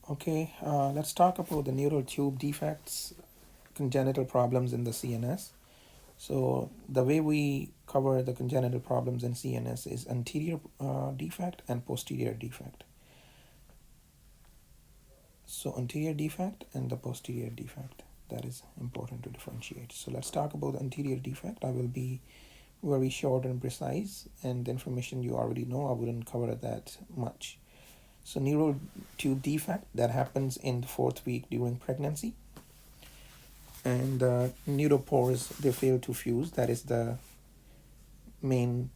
Okay, let's talk about the neural tube defects, congenital problems in the CNS. So the way we cover the congenital problems in CNS is anterior defect and posterior defect. So anterior defect and the posterior defect, that is important to differentiate. So let's talk about the anterior defect. I will be very short and precise, and the information you already know, I wouldn't cover that much. So neural tube defect that happens in the fourth week during pregnancy, and neuropores, they fail to fuse. That is the main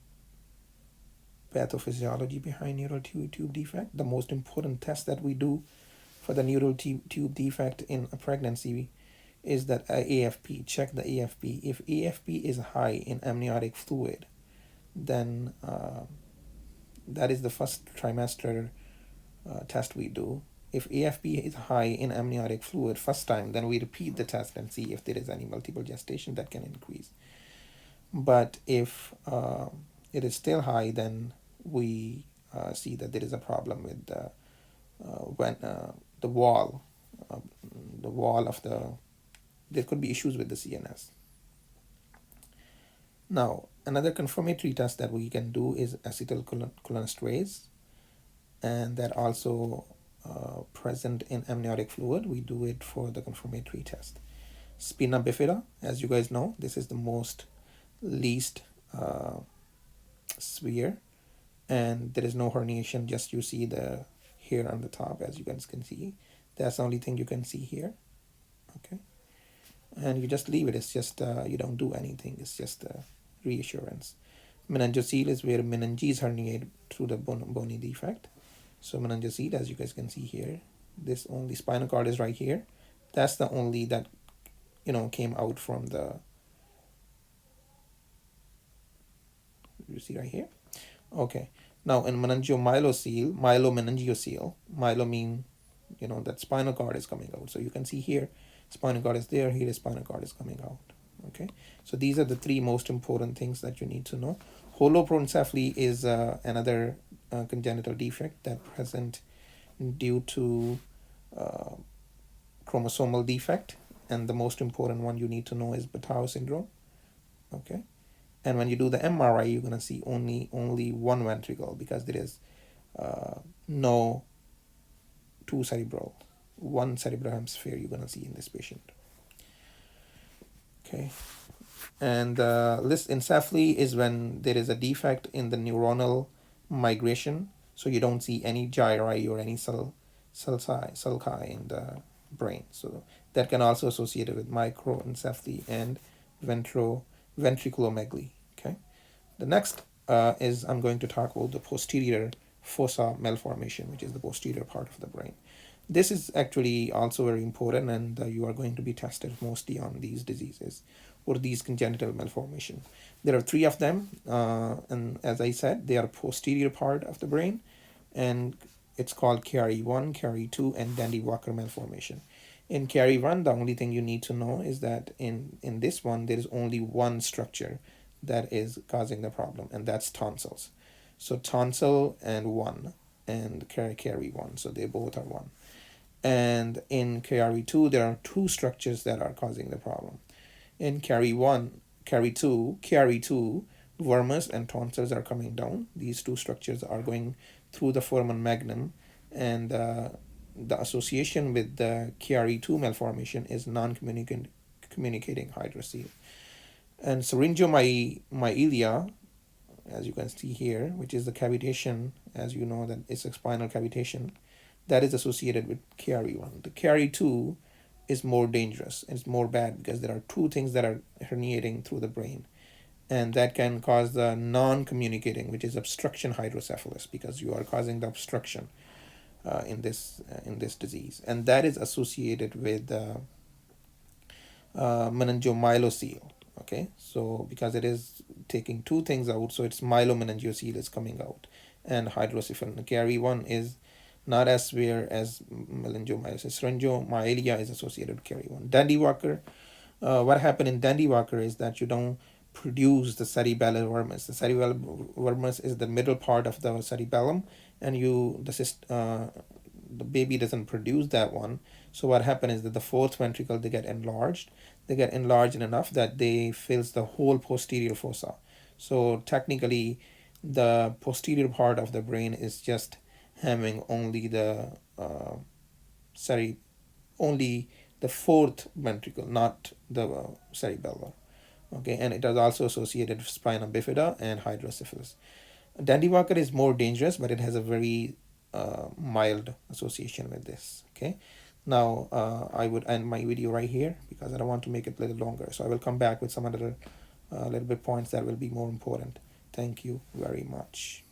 pathophysiology behind neural tube defect. The most important test that we do for the neural tube defect in a pregnancy is that AFP. Check the AFP. If AFP is high in amniotic fluid, then that is the first trimester test we do. If AFP is high in amniotic fluid first time, then we repeat the test and see if there is any multiple gestation that can increase. But if it is still high, then we see that there is a problem with when the wall, uh, the wall of the, there could be issues with the CNS. Now, another confirmatory test that we can do is acetylcholinesterase, and that also present in amniotic fluid. We do it for the confirmatory test. Spina bifida, as you guys know, this is the most least severe, and there is no herniation, just you see the hair on the top, as you guys can see. That's the only thing you can see here. Okay, and you just leave it. It's just you don't do anything. It's just reassurance. Meningocele is where meninges herniate through the bony defect. So meningocele, as you guys can see here, this only spinal cord is right here. That's the only that came out from the, you see right here. Okay, now in meningomyelocele, myelomeningocele, myelo mean that spinal cord is coming out. So you can see here, spinal cord is there, here spinal cord is coming out. Okay, so these are the three most important things that you need to know. Holoprosencephaly is another congenital defect that present due to chromosomal defect, and the most important one you need to know is Batau syndrome. Okay, and when you do the MRI, you're gonna see only one ventricle, because there is no two cerebral, one cerebral hemisphere you're gonna see in this patient. Okay, and lissencephaly is when there is a defect in the neuronal migration, so you don't see any gyri or any sulci in the brain. So that can also associate it with microencephaly and ventriculomegaly. Okay, the next is I'm going to talk about the posterior fossa malformation, which is the posterior part of the brain. This is actually also very important, and you are going to be tested mostly on these diseases or these congenital malformation. There are three of them, and as I said, they are posterior part of the brain, and it's called KRE1, KRE2, and Dandy-Walker malformation. In KRE1, the only thing you need to know is that in this one, there is only one structure that is causing the problem, and that's tonsils. So tonsil and 1, and KRE1, so they both are 1. And in KRE2, there are two structures that are causing the problem. In KRE2, vermis and tonsils are coming down. These two structures are going through the foramen magnum, and the association with the KRE2 malformation is non-communicating hydrocele. And syringomyelia, as you can see here, which is the cavitation, as you know that it's a spinal cavitation, that is associated with KRE1. The KRE2 is more dangerous. It's more bad because there are two things that are herniating through the brain, and that can cause the non-communicating, which is obstruction hydrocephalus, because you are causing the obstruction in this disease, and that is associated with meningomyelocele. Okay, so because it is taking two things out, so it's myelomeningocele is coming out, and hydrocephalus. KRE1 is not as severe as meningomyelocele. Syringomyelia is associated with KRE1. Dandy-Walker, what happened in Dandy-Walker is that you don't produce the cerebellar vermis. The cerebellar vermis is the middle part of the cerebellum, and the baby doesn't produce that one. So what happens is that the fourth ventricle, they get enlarged. They get enlarged enough that they fills the whole posterior fossa. So technically, the posterior part of the brain is just having only the sorry only the fourth ventricle, not the cerebellum. Okay, and it is also associated with spina bifida and hydrocephalus. Dandy is more dangerous, but it has a very mild association with this. Okay, now I would end my video right here because I don't want to make it a little longer. So I will come back with some other little bit points that will be more important. Thank you very much.